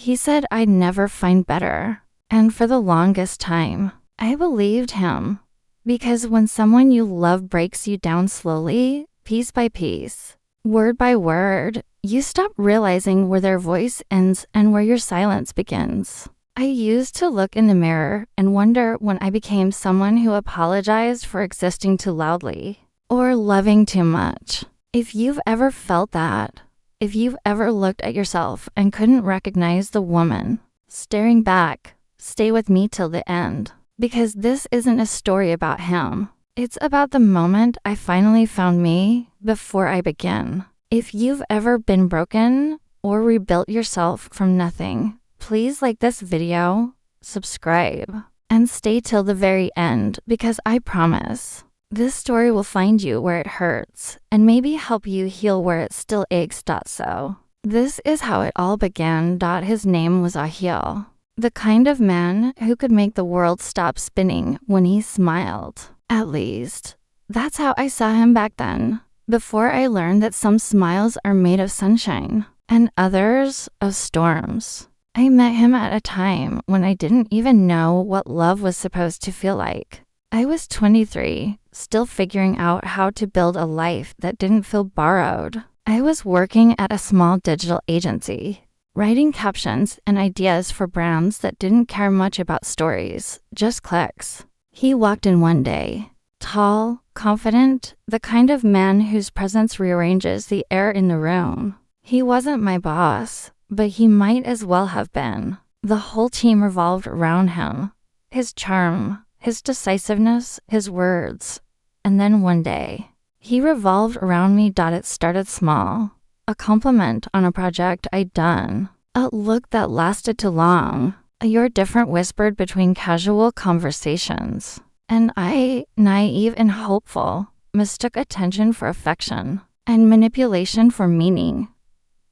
He said I'd never find better. And for the longest time, I believed him. Because when someone you love breaks you down slowly, piece by piece, word by word, you stop realizing where their voice ends and where your silence begins. I used to look in the mirror and wonder when I became someone who apologized for existing too loudly or loving too much. If you've ever felt that, if you've ever looked at yourself and couldn't recognize the woman staring back, stay with me till the end. Because this isn't a story about him. It's about the moment I finally found me before I begin. If you've ever been broken or rebuilt yourself from nothing, please like this video, subscribe, and stay till the very end because I promise this story will find you where it hurts and maybe help you heal where it still aches. So, this is how it all began. His name was Ahil. The kind of man who could make the world stop spinning when he smiled. At least, that's how I saw him back then, before I learned that some smiles are made of sunshine and others of storms. I met him at a time when I didn't even know what love was supposed to feel like. I was 23, still figuring out how to build a life that didn't feel borrowed. I was working at a small digital agency, writing captions and ideas for brands that didn't care much about stories, just clicks. He walked in one day, tall, confident, the kind of man whose presence rearranges the air in the room. He wasn't my boss, but he might as well have been. The whole team revolved around him. His charm, his decisiveness, his words. And then one day, he revolved around me. It started small. A compliment on a project I'd done. A look that lasted too long. "You're different," whispered between casual conversations. And I, naive and hopeful, mistook attention for affection and manipulation for meaning.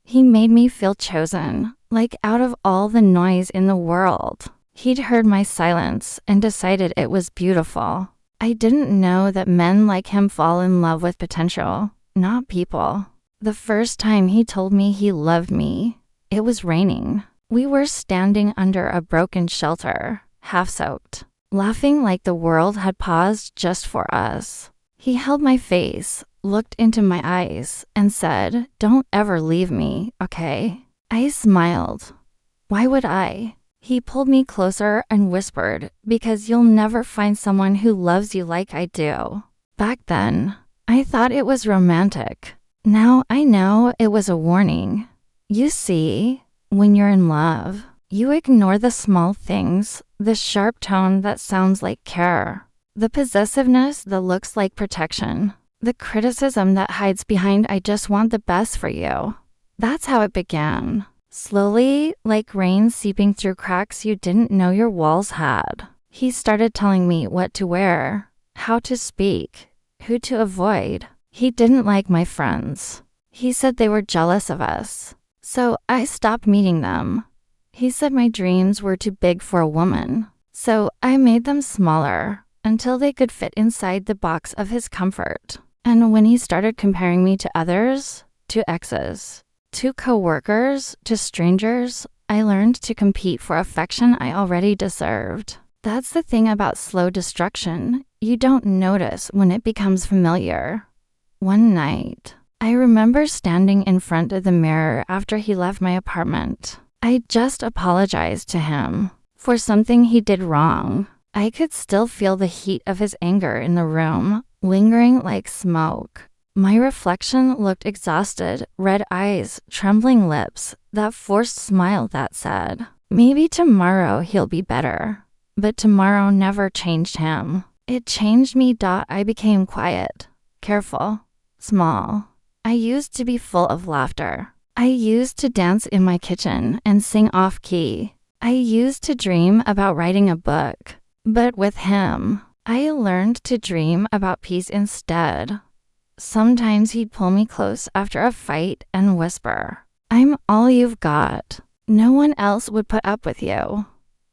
He made me feel chosen, like out of all the noise in the world. He'd heard my silence and decided it was beautiful. I didn't know that men like him fall in love with potential, not people. The first time he told me he loved me, it was raining. We were standing under a broken shelter, half-soaked, laughing like the world had paused just for us. He held my face, looked into my eyes, and said, "Don't ever leave me, okay?" I smiled. Why would I? He pulled me closer and whispered, "Because you'll never find someone who loves you like I do." Back then, I thought it was romantic. Now I know it was a warning. You see, when you're in love, you ignore the small things, the sharp tone that sounds like care, the possessiveness that looks like protection, the criticism that hides behind "I just want the best for you." That's how it began. Slowly, like rain seeping through cracks you didn't know your walls had. He started telling me what to wear, how to speak, who to avoid. He didn't like my friends. He said they were jealous of us. So I stopped meeting them. He said my dreams were too big for a woman. So I made them smaller until they could fit inside the box of his comfort. And when he started comparing me to others, to exes, to coworkers, to strangers, I learned to compete for affection I already deserved. That's the thing about slow destruction. You don't notice when it becomes familiar. One night, I remember standing in front of the mirror after he left my apartment. I just apologized to him for something he did wrong. I could still feel the heat of his anger in the room, lingering like smoke. My reflection looked exhausted, red eyes, trembling lips, that forced smile that said, "Maybe tomorrow he'll be better." But tomorrow never changed him. It changed me. I became quiet, careful, small. I used to be full of laughter. I used to dance in my kitchen and sing off key. I used to dream about writing a book. But with him, I learned to dream about peace instead. Sometimes he'd pull me close after a fight and whisper, "I'm all you've got. No one else would put up with you."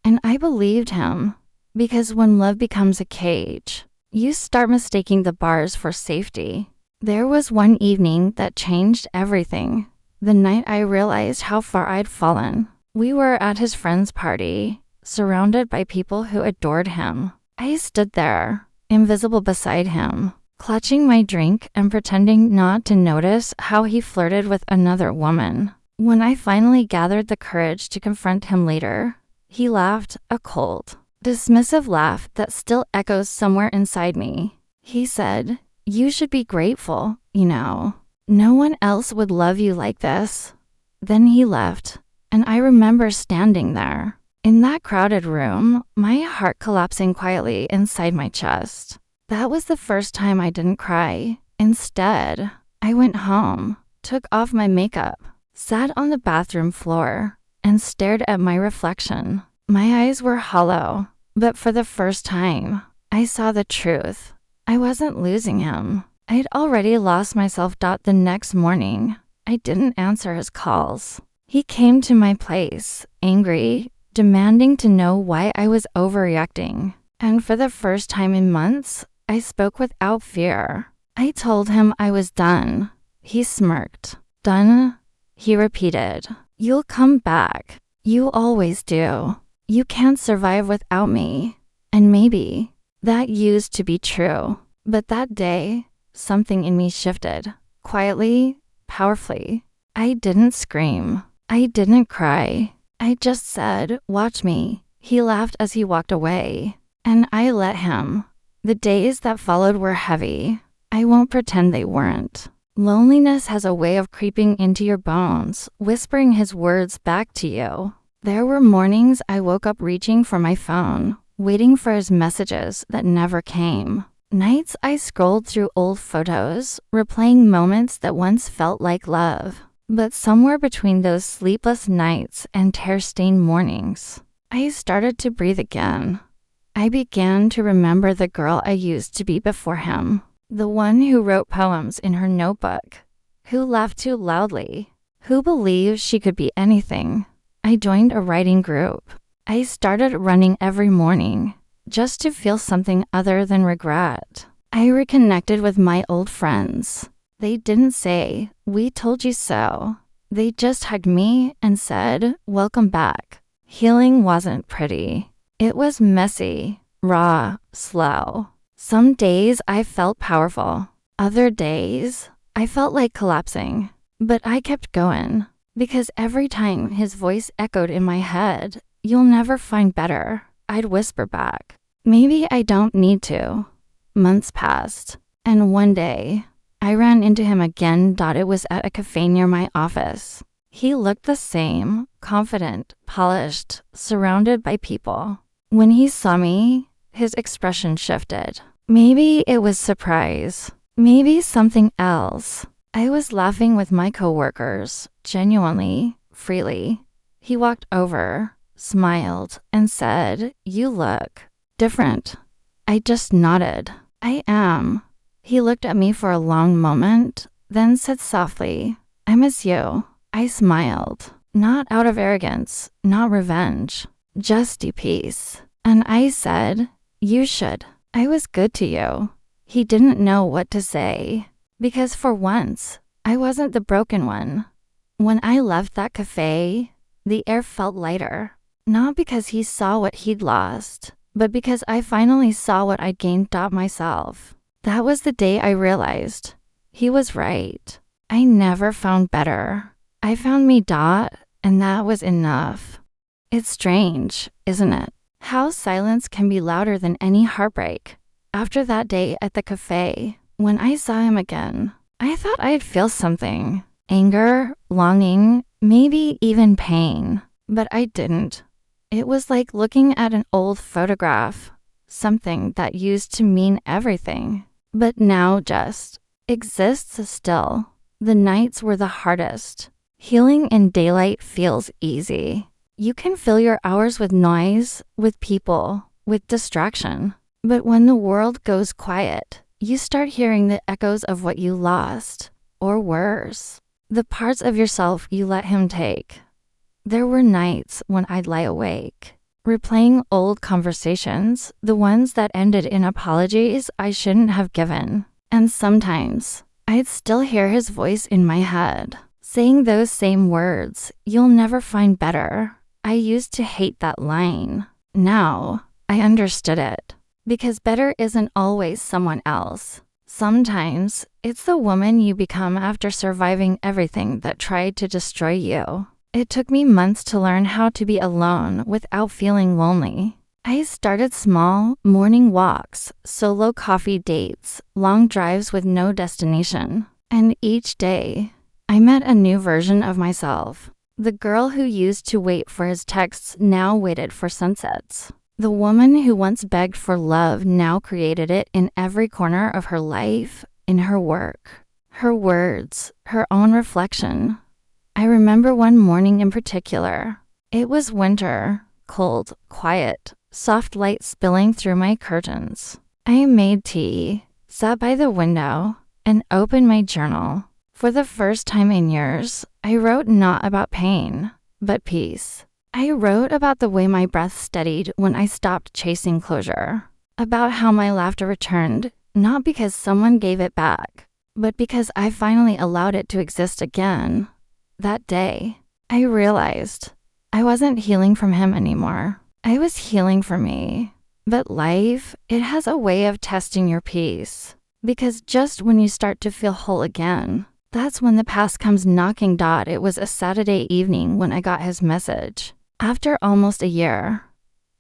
And I believed him, because when love becomes a cage, you start mistaking the bars for safety. There was one evening that changed everything. The night I realized how far I'd fallen. We were at his friend's party, surrounded by people who adored him. I stood there, invisible beside him, clutching my drink and pretending not to notice how he flirted with another woman. When I finally gathered the courage to confront him later, he laughed, a cold, dismissive laugh that still echoes somewhere inside me. He said, "You should be grateful, you know. No one else would love you like this." Then he left, and I remember standing there, in that crowded room, my heart collapsing quietly inside my chest. That was the first time I didn't cry. Instead, I went home, took off my makeup, sat on the bathroom floor, and stared at my reflection. My eyes were hollow, but for the first time, I saw the truth. I wasn't losing him. I'd already lost myself. The next morning, I didn't answer his calls. He came to my place, angry, demanding to know why I was overreacting. And for the first time in months, I spoke without fear. I told him I was done. He smirked. "Done?" He repeated. "You'll come back. You always do. You can't survive without me." And maybe that used to be true. But that day, something in me shifted. Quietly, powerfully. I didn't scream. I didn't cry. I just said, "Watch me." He laughed as he walked away. And I let him. The days that followed were heavy. I won't pretend they weren't. Loneliness has a way of creeping into your bones, whispering his words back to you. There were mornings I woke up reaching for my phone, waiting for his messages that never came. Nights I scrolled through old photos, replaying moments that once felt like love. But somewhere between those sleepless nights and tear-stained mornings, I started to breathe again. I began to remember the girl I used to be before him. The one who wrote poems in her notebook, who laughed too loudly, who believed she could be anything. I joined a writing group. I started running every morning, just to feel something other than regret. I reconnected with my old friends. They didn't say, "We told you so." They just hugged me and said, "Welcome back." Healing wasn't pretty. It was messy, raw, slow. Some days I felt powerful. Other days, I felt like collapsing. But I kept going, because every time his voice echoed in my head, "You'll never find better," I'd whisper back, "Maybe I don't need to." Months passed, and one day, I ran into him again. It was at a cafe near my office. He looked the same, confident, polished, surrounded by people. When he saw me, his expression shifted. Maybe it was surprise. Maybe something else. I was laughing with my coworkers, genuinely, freely. He walked over, smiled, and said, "You look different." I just nodded. "I am." He looked at me for a long moment, then said softly, "I miss you." I smiled, not out of arrogance, not revenge, just peace. And I said, "You should. I was good to you." He didn't know what to say, because for once, I wasn't the broken one. When I left that cafe, the air felt lighter, not because he saw what he'd lost, but because I finally saw what I'd gained myself. That was the day I realized he was right. I never found better. I found me, and that was enough. It's strange, isn't it? How silence can be louder than any heartbreak. After that day at the cafe, when I saw him again, I thought I'd feel something. Anger, longing, maybe even pain. But I didn't. It was like looking at an old photograph, something that used to mean everything, but now just exists still. The nights were the hardest. Healing in daylight feels easy. You can fill your hours with noise, with people, with distraction. But when the world goes quiet, you start hearing the echoes of what you lost, or worse, the parts of yourself you let him take. There were nights when I'd lie awake, replaying old conversations, the ones that ended in apologies I shouldn't have given. And sometimes, I'd still hear his voice in my head, saying those same words, "You'll never find better." I used to hate that line. Now, I understood it. Because better isn't always someone else. Sometimes, it's the woman you become after surviving everything that tried to destroy you. It took me months to learn how to be alone without feeling lonely. I started small, morning walks, solo coffee dates, long drives with no destination. And each day, I met a new version of myself. The girl who used to wait for his texts now waited for sunsets. The woman who once begged for love now created it in every corner of her life, in her work, her words, her own reflection. I remember one morning in particular. It was winter, cold, quiet, soft light spilling through my curtains. I made tea, sat by the window, and opened my journal. For the first time in years, I wrote not about pain, but peace. I wrote about the way my breath steadied when I stopped chasing closure, about how my laughter returned, not because someone gave it back, but because I finally allowed it to exist again. That day, I realized I wasn't healing from him anymore. I was healing for me. But life, it has a way of testing your peace. Because just when you start to feel whole again, that's when the past comes knocking. It was a Saturday evening when I got his message. After almost a year.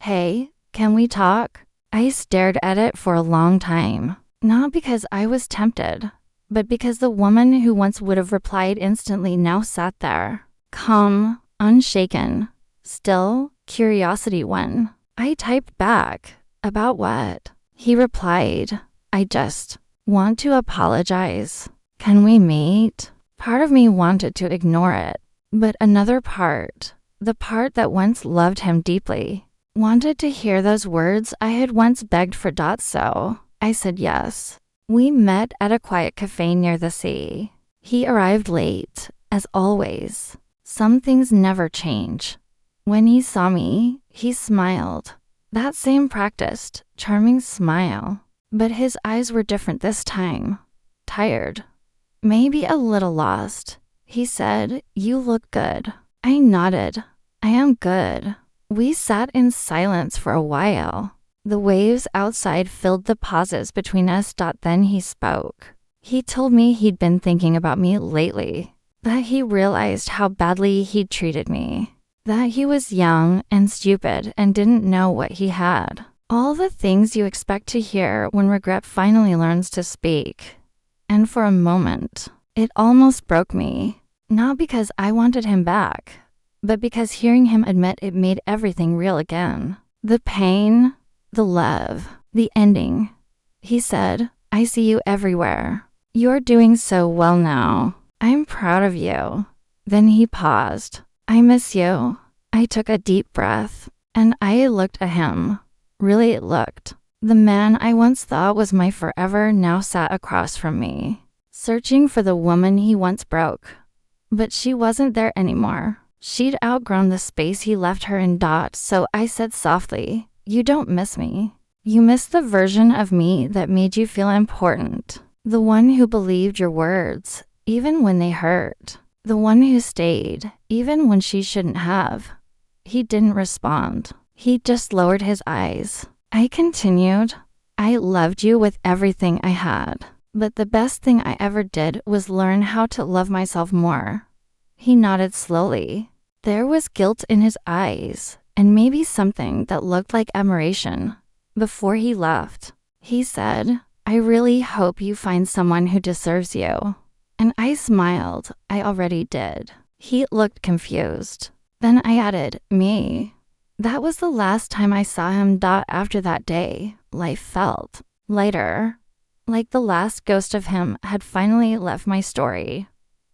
Hey, can we talk? I stared at it for a long time. Not because I was tempted, but because the woman who once would have replied instantly now sat there, calm, unshaken, still, curiosity won. I typed back, about what? He replied, I just want to apologize. Can we meet? Part of me wanted to ignore it, but another part, the part that once loved him deeply, wanted to hear those words I had once begged for. So I said yes. We met at a quiet cafe near the sea. He arrived late, as always. Some things never change. When he saw me, he smiled. That same practiced, charming smile. But his eyes were different this time. Tired. Maybe a little lost. He said, "You look good." I nodded. I am good. We sat in silence for a while. The waves outside filled the pauses between us. Then he spoke. He told me he'd been thinking about me lately, that he realized how badly he'd treated me, that he was young and stupid and didn't know what he had. All the things you expect to hear when regret finally learns to speak. And for a moment, it almost broke me. Not because I wanted him back, but because hearing him admit it made everything real again. The pain, the love, the ending. He said, I see you everywhere. You're doing so well now. I'm proud of you. Then he paused. I miss you. I took a deep breath, and I looked at him. Really looked. The man I once thought was my forever now sat across from me, searching for the woman he once broke. But she wasn't there anymore. She'd outgrown the space he left her in. So I said softly, you don't miss me. You miss the version of me that made you feel important. The one who believed your words, even when they hurt. The one who stayed, even when she shouldn't have. He didn't respond. He just lowered his eyes. I continued. I loved you with everything I had. But the best thing I ever did was learn how to love myself more. He nodded slowly. There was guilt in his eyes, and maybe something that looked like admiration. Before he left, he said, I really hope you find someone who deserves you. And I smiled. I already did. He looked confused. Then I added, me. That was the last time I saw him. After that day, life felt lighter. Like the last ghost of him had finally left my story.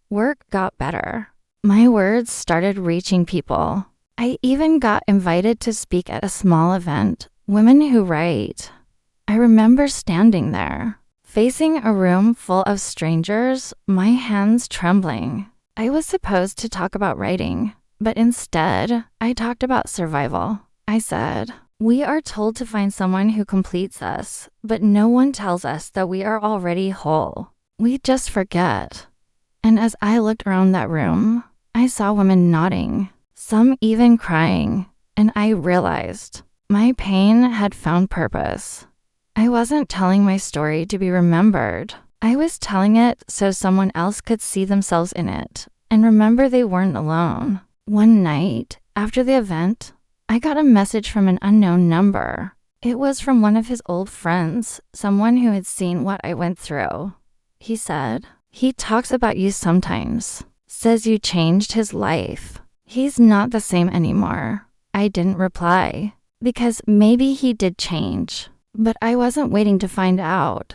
Work got better. My words started reaching people. I even got invited to speak at a small event, Women Who Write. I remember standing there, facing a room full of strangers, my hands trembling. I was supposed to talk about writing, but instead, I talked about survival. I said, we are told to find someone who completes us, but no one tells us that we are already whole. We just forget. And as I looked around that room, I saw women nodding. some even crying, and I realized my pain had found purpose. I wasn't telling my story to be remembered. I was telling it so someone else could see themselves in it and remember they weren't alone. One night, after the event, I got a message from an unknown number. It was from one of his old friends, someone who had seen what I went through. He said, "He talks about you sometimes, says you changed his life. He's not the same anymore." I didn't reply, because maybe he did change, but I wasn't waiting to find out.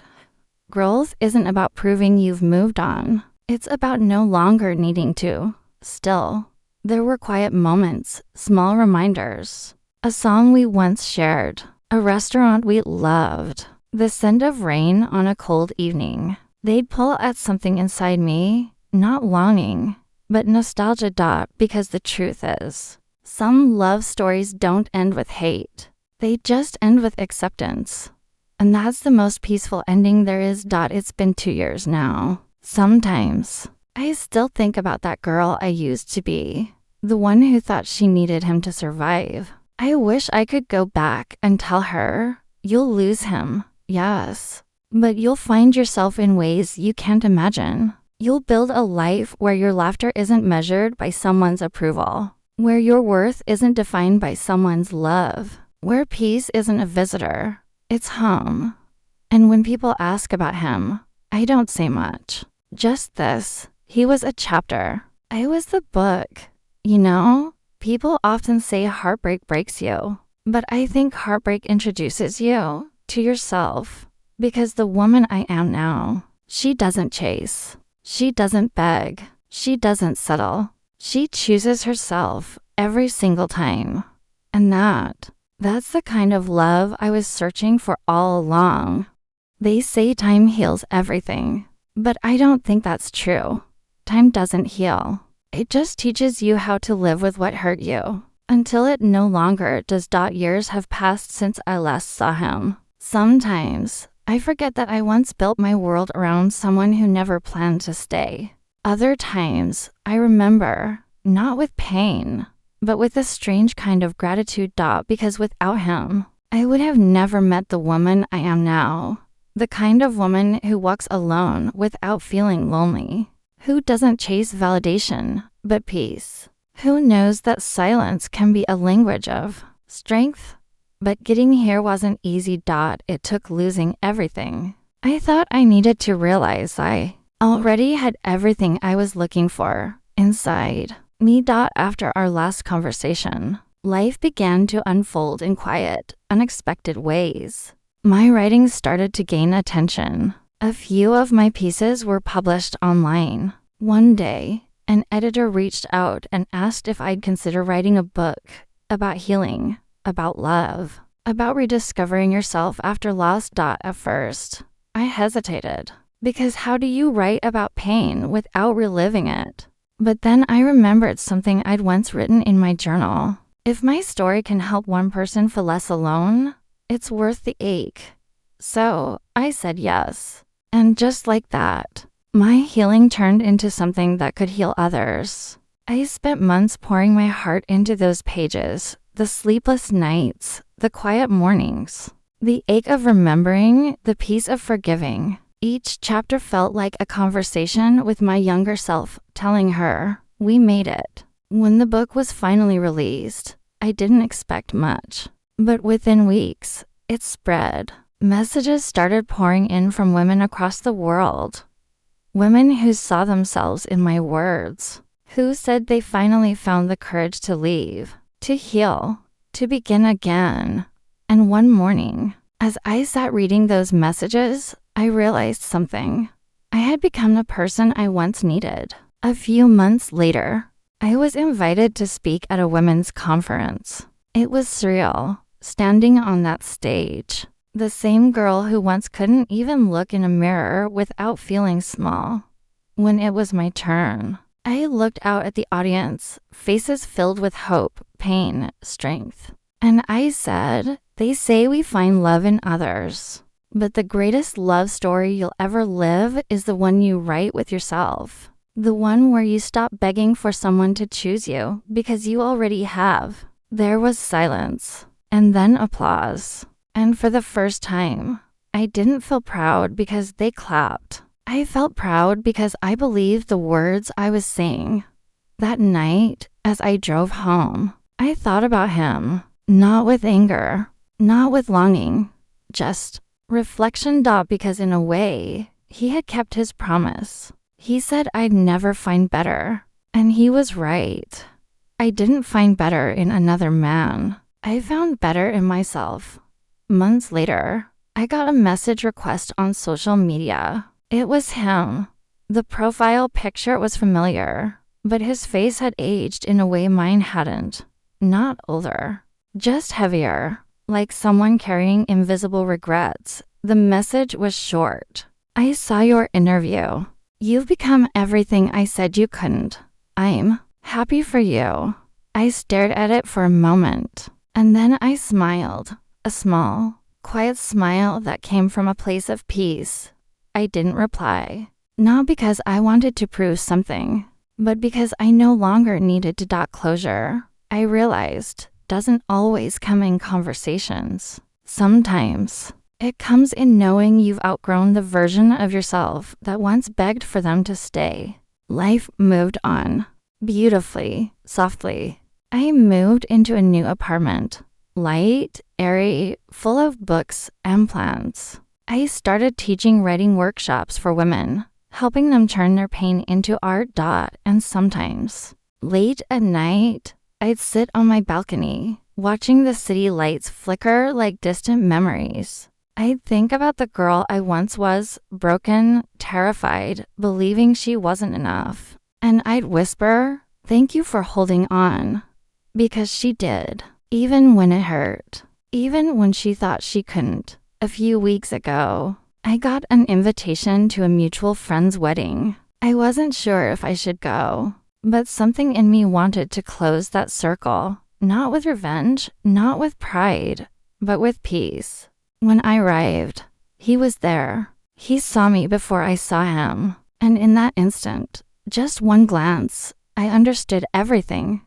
Growth isn't about proving you've moved on. It's about no longer needing to. Still, there were quiet moments, small reminders. A song we once shared, a restaurant we loved, the scent of rain on a cold evening. They'd pull at something inside me, not longing, but nostalgia. Because the truth is, some love stories don't end with hate. They just end with acceptance. And that's the most peaceful ending there is. It's been 2 years now. Sometimes, I still think about that girl I used to be, the one who thought she needed him to survive. I wish I could go back and tell her, "You'll lose him, yes, but you'll find yourself in ways you can't imagine. You'll build a life where your laughter isn't measured by someone's approval, where your worth isn't defined by someone's love, where peace isn't a visitor, it's home." And when people ask about him, I don't say much. Just this: he was a chapter. I was the book. You know, people often say heartbreak breaks you, but I think heartbreak introduces you to yourself. Because the woman I am now, she doesn't chase. She doesn't beg. She doesn't settle. She chooses herself every single time. And that's the kind of love I was searching for all along. They say time heals everything, but I don't think that's true. Time doesn't heal. It just teaches you how to live with what hurt you, until it no longer does. Years have passed since I last saw him. Sometimes, I forget that I once built my world around someone who never planned to stay. Other times, I remember, not with pain, but with a strange kind of gratitude. Because without him, I would have never met the woman I am now. The kind of woman who walks alone without feeling lonely, who doesn't chase validation, but peace, who knows that silence can be a language of strength. But getting here wasn't easy. It took losing everything. I thought I needed to realize I already had everything I was looking for inside me. After our last conversation, life began to unfold in quiet, unexpected ways. My writing started to gain attention. A few of my pieces were published online. One day, an editor reached out and asked if I'd consider writing a book about healing, about love, about rediscovering yourself after loss. At first, I hesitated, because how do you write about pain without reliving it? But then I remembered something I'd once written in my journal. If my story can help one person feel less alone, it's worth the ache. So I said yes. And just like that, my healing turned into something that could heal others. I spent months pouring my heart into those pages, the sleepless nights, the quiet mornings, the ache of remembering, the peace of forgiving. Each chapter felt like a conversation with my younger self, telling her, "We made it." When the book was finally released, I didn't expect much. But within weeks, it spread. Messages started pouring in from women across the world. Women who saw themselves in my words, who said they finally found the courage to leave, to heal, to begin again. And one morning, as I sat reading those messages, I realized something. I had become the person I once needed. A few months later, I was invited to speak at a women's conference. It was surreal, standing on that stage. The same girl who once couldn't even look in a mirror without feeling small. When it was my turn, I looked out at the audience, faces filled with hope, pain, strength. And I said, "They say we find love in others, but the greatest love story you'll ever live is the one you write with yourself." The one where you stop begging for someone to choose you because you already have. There was silence, and then applause. And for the first time, I didn't feel proud because they clapped. I felt proud because I believed the words I was saying. That night, as I drove home, I thought about him, not with anger, not with longing, just reflection. Because in a way, he had kept his promise. He said I'd never find better, and he was right. I didn't find better in another man. I found better in myself. Months later, I got a message request on social media. It was him. The profile picture was familiar, but his face had aged in a way mine hadn't. Not older, just heavier, like someone carrying invisible regrets. The message was short. I saw your interview. You've become everything I said you couldn't. I'm happy for you. I stared at it for a moment, and then I smiled. A small, quiet smile that came from a place of peace. I didn't reply, not because I wanted to prove something, but because I no longer needed to dot closure. I realized doesn't always come in conversations. Sometimes it comes in knowing you've outgrown the version of yourself that once begged for them to stay. Life moved on, beautifully, softly. I moved into a new apartment, light, airy, full of books and plants. I started teaching writing workshops for women, helping them turn their pain into art. And sometimes, late at night, I'd sit on my balcony, watching the city lights flicker like distant memories. I'd think about the girl I once was, broken, terrified, believing she wasn't enough. And I'd whisper, "Thank you for holding on." Because she did, even when it hurt, even when she thought she couldn't. A few weeks ago, I got an invitation to a mutual friend's wedding. I wasn't sure if I should go, but something in me wanted to close that circle, not with revenge, not with pride, but with peace. When I arrived, he was there. He saw me before I saw him, and in that instant, just one glance, I understood everything.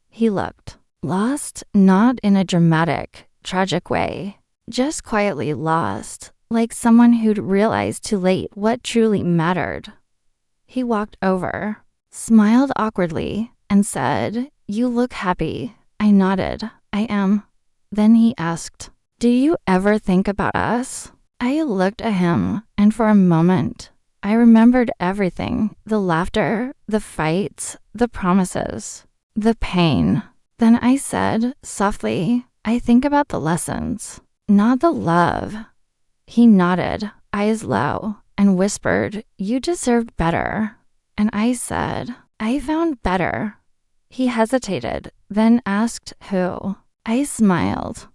He looked lost, not in a dramatic, tragic way, just quietly lost, like someone who'd realized too late what truly mattered. He walked over, smiled awkwardly, and said, "You look happy." I nodded. "I am." Then he asked, "Do you ever think about us?" I looked at him, and for a moment, I remembered everything: the laughter, the fights, the promises, the pain. Then I said, softly, "I think about the lessons, not the love." He nodded, eyes low, and whispered, "You deserved better." And I said, "I found better." He hesitated, then asked who. I smiled.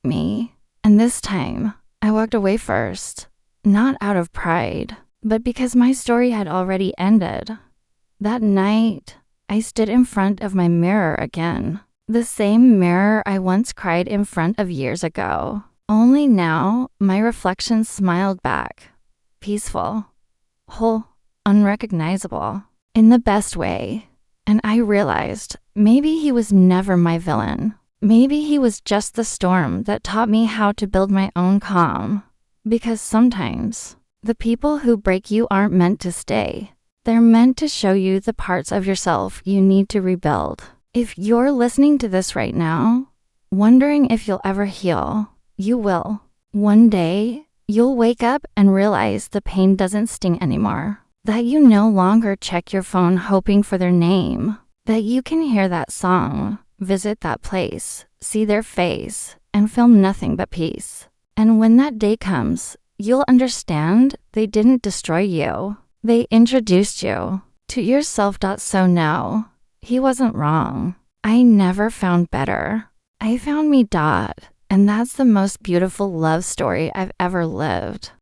Me. And this time, I walked away first, not out of pride, but because my story had already ended. That night, I stood in front of my mirror again. The same mirror I once cried in front of years ago. Only now, my reflection smiled back. Peaceful. Whole. Unrecognizable. In the best way. And I realized, maybe he was never my villain. Maybe he was just the storm that taught me how to build my own calm. Because sometimes, the people who break you aren't meant to stay. They're meant to show you the parts of yourself you need to rebuild. If you're listening to this right now, wondering if you'll ever heal, you will. One day, you'll wake up and realize the pain doesn't sting anymore. That you no longer check your phone hoping for their name. That you can hear that song, visit that place, see their face, and feel nothing but peace. And when that day comes, you'll understand they didn't destroy you. They introduced you to yourself. So no, he wasn't wrong. I never found better. I found me. And that's the most beautiful love story I've ever lived.